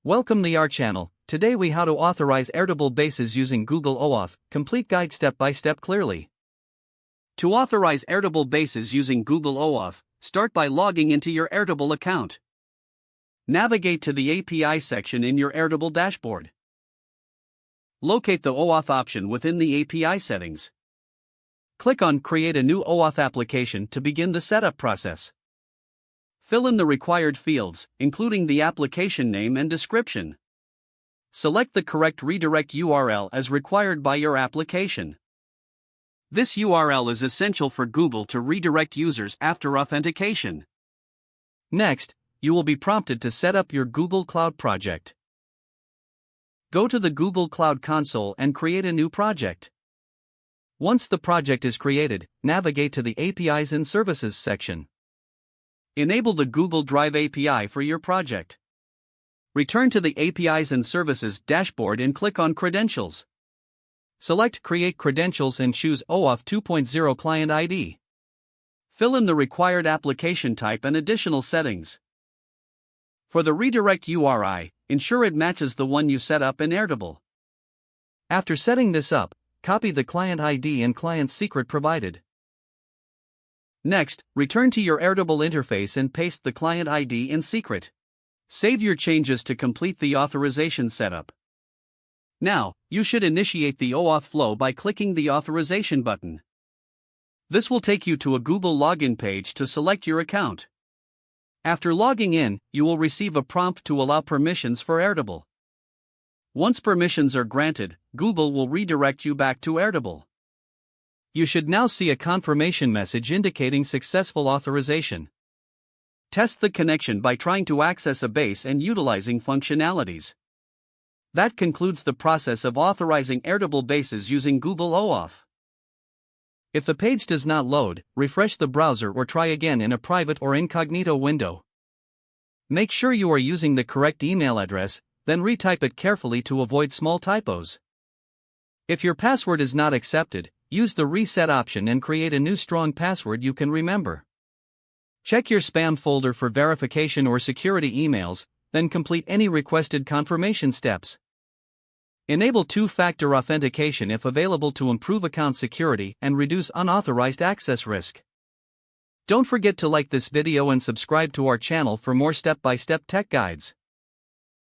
Welcome to our channel. Today we how to authorize Airtable bases using Google OAuth, complete guide step by step clearly. To authorize Airtable bases using Google OAuth, start by logging into your Airtable account. Navigate to the API section in your Airtable dashboard. Locate the OAuth option within the API settings. Click on Create a new OAuth application to begin the setup process. Fill in the required fields, including the application name and description. Select the correct redirect URL as required by your application. This URL is essential for Google to redirect users after authentication. Next, you will be prompted to set up your Google Cloud project. Go to the Google Cloud console and create a new project. Once the project is created, navigate to the APIs and Services section. Enable the Google Drive API for your project. Return to the APIs and Services dashboard and click on Credentials. Select Create Credentials and choose OAuth 2.0 Client ID. Fill in the required application type and additional settings. For the redirect URI, ensure it matches the one you set up in Airtable. After setting this up, copy the client ID and client secret provided. Next, return to your Airtable interface and paste the client ID and secret. Save your changes to complete the authorization setup. Now, you should initiate the OAuth flow by clicking the Authorization button. This will take you to a Google login page to select your account. After logging in, you will receive a prompt to allow permissions for Airtable. Once permissions are granted, Google will redirect you back to Airtable. You should now see a confirmation message indicating successful authorization. Test the connection by trying to access a base and utilizing functionalities. That concludes the process of authorizing Airtable bases using Google OAuth. If the page does not load, refresh the browser or try again in a private or incognito window. Make sure you are using the correct email address, then retype it carefully to avoid small typos. If your password is not accepted, use the reset option and create a new strong password you can remember. Check your spam folder for verification or security emails, then complete any requested confirmation steps. Enable two-factor authentication if available to improve account security and reduce unauthorized access risk. Don't forget to like this video and subscribe to our channel for more step-by-step tech guides.